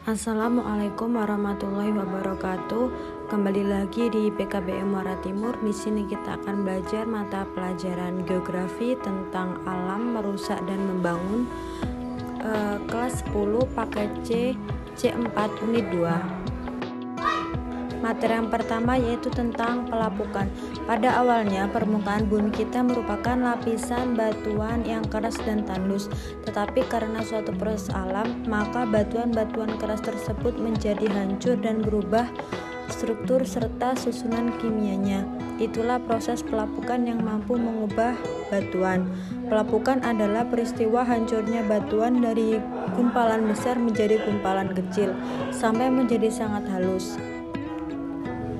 Assalamualaikum warahmatullahi wabarakatuh. Kembali lagi di PKBM Muara Timur. Di sini kita akan belajar mata pelajaran geografi tentang alam, merusak dan membangun. Kelas 10 paket C4 unit 2. Materi yang pertama yaitu tentang pelapukan. Pada awalnya permukaan bumi kita merupakan lapisan batuan yang keras dan tandus, tetapi karena suatu proses alam, maka batuan-batuan keras tersebut menjadi hancur dan berubah struktur serta susunan kimianya. Itulah proses pelapukan yang mampu mengubah batuan. Pelapukan adalah peristiwa hancurnya batuan dari gumpalan besar menjadi gumpalan kecil sampai menjadi sangat halus.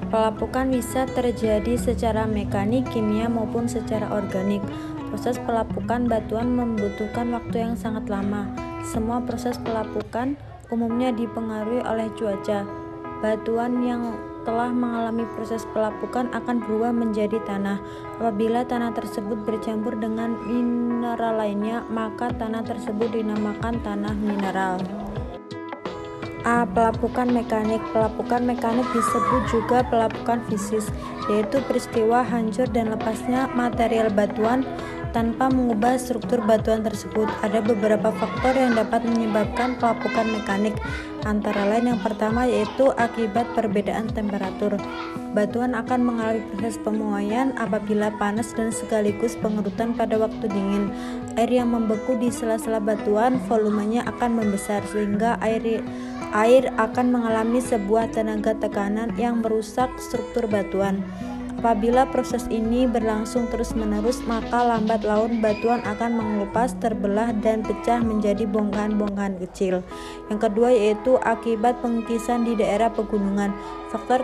Pelapukan bisa terjadi secara mekanik, kimia maupun secara organik. Proses pelapukan batuan membutuhkan waktu yang sangat lama. Semua proses pelapukan umumnya dipengaruhi oleh cuaca. Batuan yang telah mengalami proses pelapukan akan berubah menjadi tanah. Apabila tanah tersebut bercampur dengan mineral lainnya, maka tanah tersebut dinamakan tanah mineral. A. Pelapukan mekanik. Pelapukan mekanik disebut juga pelapukan fisis, yaitu peristiwa hancur dan lepasnya material batuan tanpa mengubah struktur batuan tersebut. Ada beberapa faktor yang dapat menyebabkan pelapukan mekanik, antara lain yang pertama yaitu akibat perbedaan temperatur. Batuan akan mengalami proses pemuaian apabila panas dan sekaligus pengerutan pada waktu dingin. Air yang membeku di sela-sela batuan volumenya akan membesar sehingga air akan mengalami sebuah tenaga tekanan yang merusak struktur batuan. Apabila proses ini berlangsung terus-menerus, maka lambat laun batuan akan mengelupas, terbelah, dan pecah menjadi bongkahan-bongkahan kecil. Yang kedua yaitu akibat pengikisan di daerah pegunungan. Faktor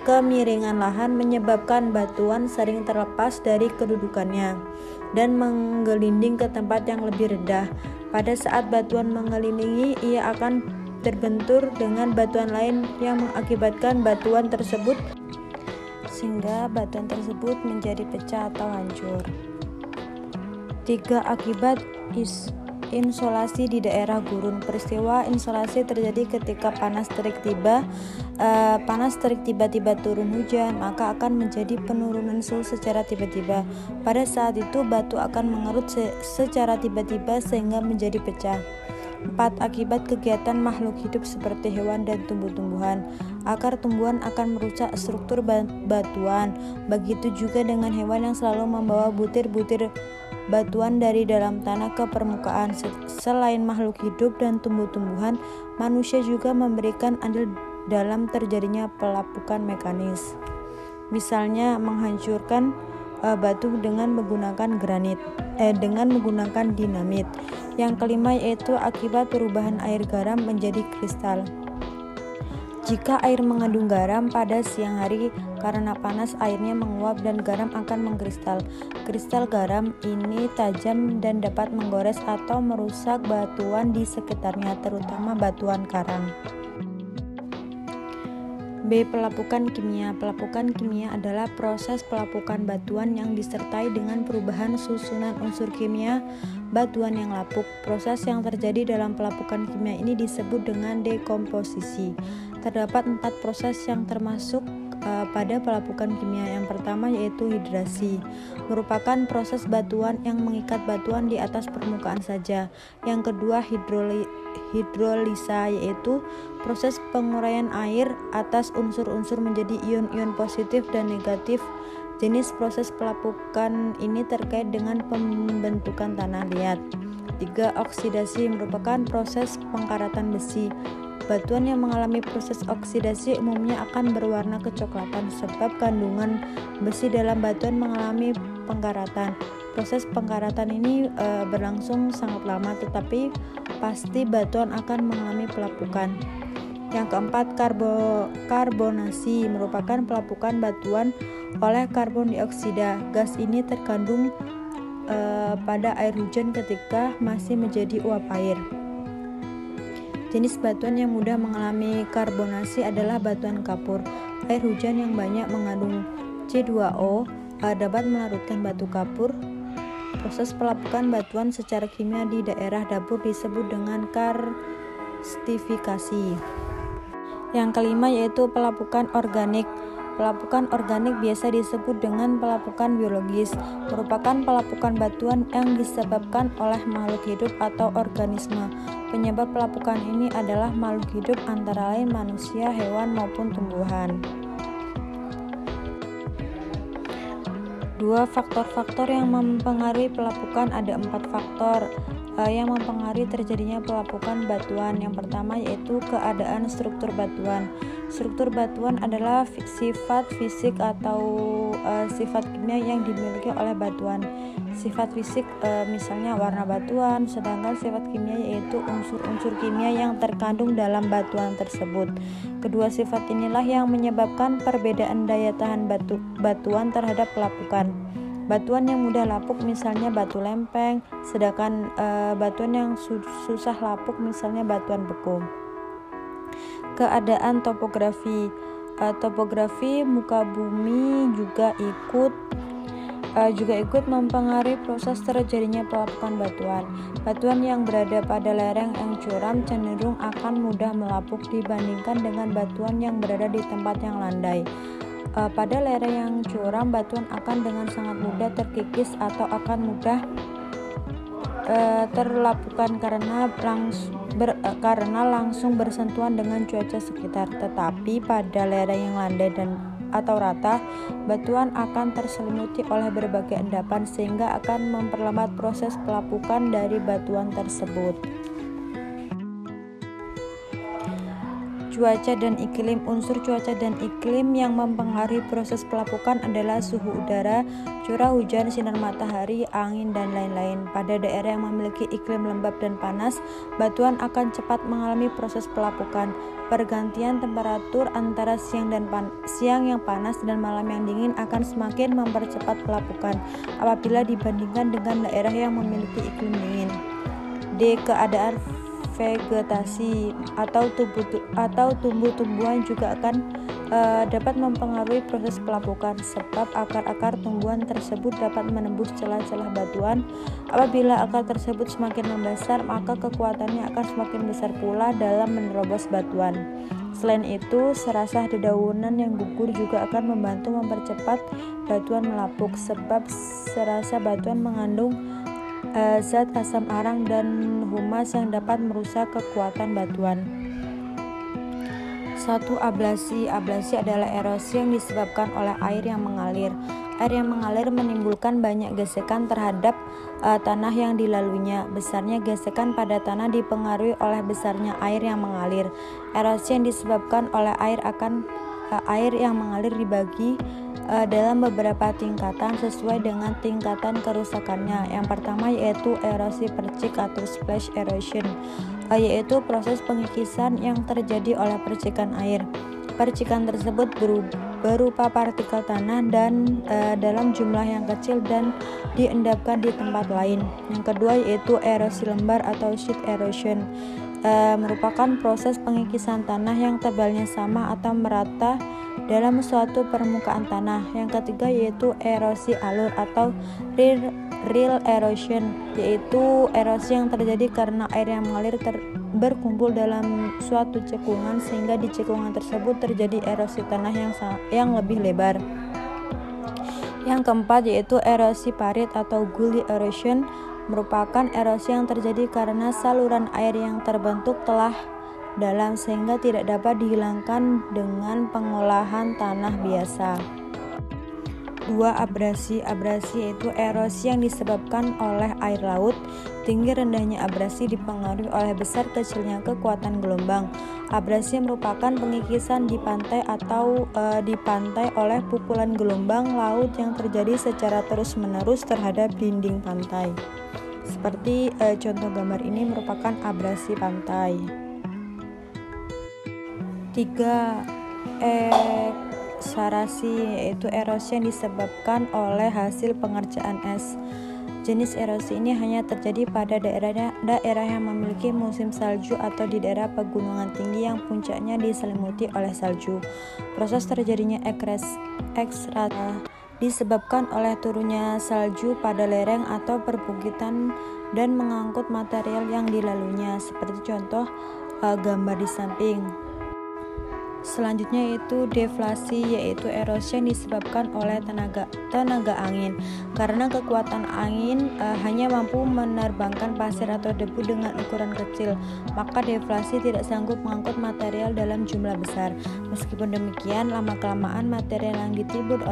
kemiringan lahan menyebabkan batuan sering terlepas dari kedudukannya dan menggelinding ke tempat yang lebih rendah. Pada saat batuan mengelilingi, ia akan terbentur dengan batuan lain yang mengakibatkan batuan tersebut sehingga batuan tersebut menjadi pecah atau hancur. 3. Akibat insolasi di daerah gurun. Peristiwa insolasi terjadi ketika panas terik tiba-tiba turun hujan, maka akan menjadi penurunan suhu secara tiba-tiba. Pada saat itu batu akan mengerut secara tiba-tiba sehingga menjadi pecah. 4. Akibat kegiatan makhluk hidup seperti hewan dan tumbuh-tumbuhan. Akar tumbuhan akan merusak struktur batuan. Begitu juga dengan hewan yang selalu membawa butir-butir batuan dari dalam tanah ke permukaan. Selain makhluk hidup dan tumbuh-tumbuhan, manusia juga memberikan andil dalam terjadinya pelapukan mekanis. Misalnya menghancurkan batu dengan menggunakan dinamit. Yang kelima yaitu akibat perubahan air garam menjadi kristal. Jika air mengandung garam pada siang hari, karena panas airnya menguap dan garam akan mengkristal. Kristal garam ini tajam dan dapat menggores atau merusak batuan di sekitarnya, terutama batuan karang. B. Pelapukan kimia. Pelapukan kimia adalah proses pelapukan batuan yang disertai dengan perubahan susunan unsur kimia batuan yang lapuk. Proses yang terjadi dalam pelapukan kimia ini disebut dengan dekomposisi. Terdapat 4 proses yang termasuk pada pelapukan kimia. Yang pertama yaitu hidrasi, merupakan proses batuan yang mengikat batuan di atas permukaan saja. Yang kedua hidrolisa, yaitu proses penguraian air atas unsur-unsur menjadi ion-ion positif dan negatif. Jenis proses pelapukan ini terkait dengan pembentukan tanah liat. 3. Oksidasi, merupakan proses pengkaratan besi. Batuan yang mengalami proses oksidasi umumnya akan berwarna kecoklatan sebab kandungan besi dalam batuan mengalami pengkaratan. Proses pengkaratan ini berlangsung sangat lama, tetapi pasti batuan akan mengalami pelapukan. Yang keempat, karbonasi, merupakan pelapukan batuan oleh karbon dioksida. Gas ini terkandung pada air hujan ketika masih menjadi uap air. Jenis batuan yang mudah mengalami karbonasi adalah batuan kapur. Air hujan yang banyak mengandung C2O dapat melarutkan batu kapur. Proses pelapukan batuan secara kimia di daerah dapur disebut dengan stratifikasi. Yang kelima yaitu pelapukan organik. Pelapukan organik biasa disebut dengan pelapukan biologis, merupakan pelapukan batuan yang disebabkan oleh makhluk hidup atau organisme. Penyebab pelapukan ini adalah makhluk hidup antara lain manusia, hewan, maupun tumbuhan. 2. Faktor-faktor yang mempengaruhi pelapukan. Ada 4 faktor yang mempengaruhi terjadinya pelapukan batuan. Yang pertama yaitu keadaan struktur batuan. Struktur batuan adalah sifat fisik atau sifat kimia yang dimiliki oleh batuan. Sifat fisik misalnya warna batuan, sedangkan sifat kimia yaitu unsur-unsur kimia yang terkandung dalam batuan tersebut. Kedua sifat inilah yang menyebabkan perbedaan daya tahan batuan terhadap pelapukan. Batuan yang mudah lapuk misalnya batu lempeng, sedangkan batuan yang susah lapuk misalnya batuan beku. Keadaan topografi. Topografi muka bumi juga ikut mempengaruhi proses terjadinya pelapukan batuan. Batuan yang berada pada lereng yang curam cenderung akan mudah melapuk dibandingkan dengan batuan yang berada di tempat yang landai. Pada lereng yang curam, batuan akan dengan sangat mudah terkikis atau akan mudah terlapukan karena langsung bersentuhan dengan cuaca sekitar. Tetapi pada lereng yang landai atau rata, batuan akan terselimuti oleh berbagai endapan sehingga akan memperlambat proses pelapukan dari batuan tersebut. Cuaca dan iklim. Unsur cuaca dan iklim yang mempengaruhi proses pelapukan adalah suhu udara, curah hujan, sinar matahari, angin, dan lain-lain. Pada daerah yang memiliki iklim lembab dan panas, batuan akan cepat mengalami proses pelapukan. Pergantian temperatur antara siang yang panas dan malam yang dingin akan semakin mempercepat pelapukan apabila dibandingkan dengan daerah yang memiliki iklim dingin. D. Keadaan vegetasi atau tumbuh-tumbuhan juga akan dapat mempengaruhi proses pelapukan, sebab akar-akar tumbuhan tersebut dapat menembus celah-celah batuan. Apabila akar tersebut semakin membesar, maka kekuatannya akan semakin besar pula dalam menerobos batuan. Selain itu, serasah dedaunan yang gugur juga akan membantu mempercepat batuan melapuk, sebab serasah batuan mengandung zat asam arang dan humas yang dapat merusak kekuatan batuan. 1. Ablasi. Ablasi adalah erosi yang disebabkan oleh air yang mengalir. Air yang mengalir menimbulkan banyak gesekan terhadap tanah yang dilaluinya. Besarnya gesekan pada tanah dipengaruhi oleh besarnya air yang mengalir. Erosi yang disebabkan oleh air yang mengalir dibagi dalam beberapa tingkatan sesuai dengan tingkatan kerusakannya. Yang pertama yaitu erosi percik atau splash erosion, yaitu proses pengikisan yang terjadi oleh percikan air. Percikan tersebut berupa partikel tanah dan dalam jumlah yang kecil dan diendapkan di tempat lain. Yang kedua yaitu erosi lembar atau sheet erosion, merupakan proses pengikisan tanah yang tebalnya sama atau merata dalam suatu permukaan tanah. Yang ketiga yaitu erosi alur atau rill erosion, yaitu erosi yang terjadi karena air yang mengalir berkumpul dalam suatu cekungan sehingga di cekungan tersebut terjadi erosi tanah yang lebih lebar. Yang keempat yaitu erosi parit atau gully erosion, merupakan erosi yang terjadi karena saluran air yang terbentuk telah dalam sehingga tidak dapat dihilangkan dengan pengolahan tanah biasa. 2. Abrasi. Abrasi yaitu erosi yang disebabkan oleh air laut. Tinggi rendahnya abrasi dipengaruhi oleh besar kecilnya kekuatan gelombang. Abrasi merupakan pengikisan di pantai atau di pantai oleh pukulan gelombang laut yang terjadi secara terus-menerus terhadap dinding pantai. Seperti contoh gambar ini merupakan abrasi pantai. 3. Eksarasi yaitu erosi yang disebabkan oleh hasil pengerjaan es. Jenis erosi ini hanya terjadi pada daerah yang memiliki musim salju atau di daerah pegunungan tinggi yang puncaknya diselimuti oleh salju. Proses terjadinya eksarasi disebabkan oleh turunnya salju pada lereng atau perbukitan dan mengangkut material yang dilaluinya. Seperti contoh gambar di samping. Selanjutnya yaitu deflasi, yaitu erosi yang disebabkan oleh tenaga angin. Karena kekuatan angin hanya mampu menerbangkan pasir atau debu dengan ukuran kecil, maka deflasi tidak sanggup mengangkut material dalam jumlah besar. Meskipun demikian, lama-kelamaan material yang ditimbun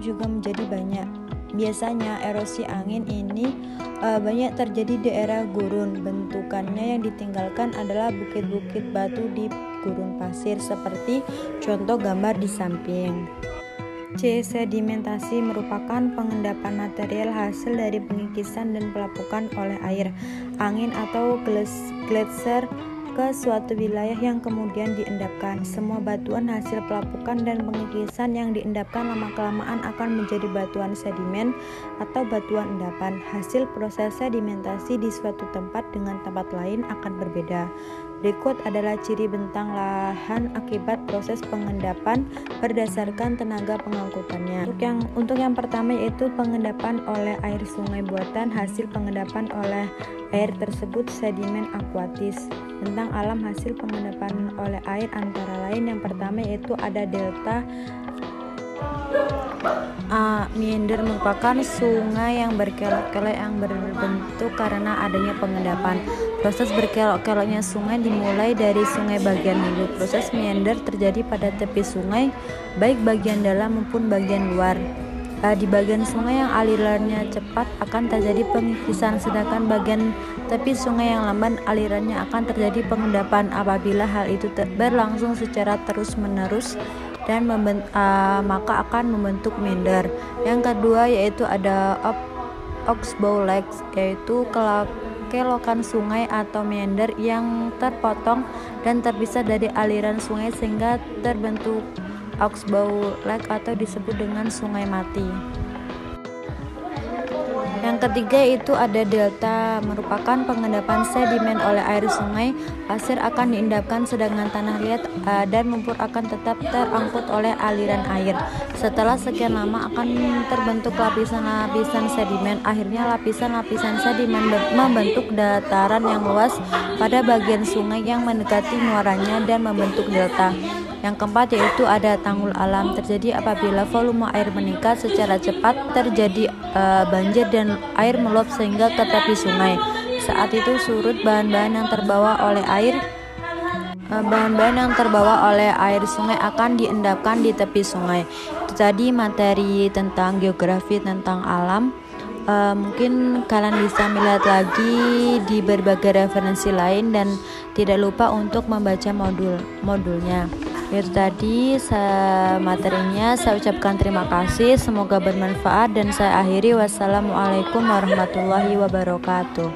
juga menjadi banyak. Biasanya erosi angin ini banyak terjadi di daerah gurun. Bentukannya yang ditinggalkan adalah bukit-bukit batu di gurun pasir seperti contoh gambar di samping. C. Sedimentasi merupakan pengendapan material hasil dari pengikisan dan pelapukan oleh air, angin atau gletser ke suatu wilayah yang kemudian diendapkan. Semua batuan hasil pelapukan dan pengikisan yang diendapkan lama-kelamaan akan menjadi batuan sedimen atau batuan endapan. Hasil proses sedimentasi di suatu tempat dengan tempat lain akan berbeda. Berikut adalah ciri bentang lahan akibat proses pengendapan berdasarkan tenaga pengangkutannya. Untuk yang pertama yaitu pengendapan oleh air sungai buatan. Hasil pengendapan oleh air tersebut sedimen akuatis. Bentang alam hasil pengendapan oleh air antara lain yang pertama yaitu ada delta. Meander merupakan sungai yang berkelok-kelok yang berbentuk karena adanya pengendapan. Proses berkelok-keloknya sungai dimulai dari sungai bagian hulu. Proses meander terjadi pada tepi sungai, baik bagian dalam maupun bagian luar. Di bagian sungai yang alirannya cepat akan terjadi pengikisan, sedangkan bagian tepi sungai yang lambat alirannya akan terjadi pengendapan. Apabila hal itu berlangsung secara terus-menerus dan maka akan membentuk meander. Yang kedua yaitu ada oxbow lakes, yaitu kelokan sungai atau meander yang terpotong dan terpisah dari aliran sungai sehingga terbentuk oxbow lake atau disebut dengan sungai mati. Yang ketiga itu ada delta, merupakan pengendapan sedimen oleh air sungai. Pasir akan diendapkan sedangkan tanah liat dan lumpur akan tetap terangkut oleh aliran air. Setelah sekian lama akan terbentuk lapisan-lapisan sedimen. Akhirnya lapisan-lapisan sedimen membentuk dataran yang luas pada bagian sungai yang mendekati muaranya dan membentuk delta. Yang keempat yaitu ada tanggul alam, terjadi apabila volume air meningkat secara cepat, terjadi banjir dan air meluap sehingga ke tepi sungai. Saat itu surut bahan-bahan yang terbawa oleh air sungai akan diendapkan di tepi sungai. Itu tadi materi tentang geografi tentang alam. Mungkin kalian bisa melihat lagi di berbagai referensi lain dan tidak lupa untuk membaca modulnya. Itu tadi materinya. Saya ucapkan terima kasih, semoga bermanfaat dan saya akhiri. Wassalamualaikum warahmatullahi wabarakatuh.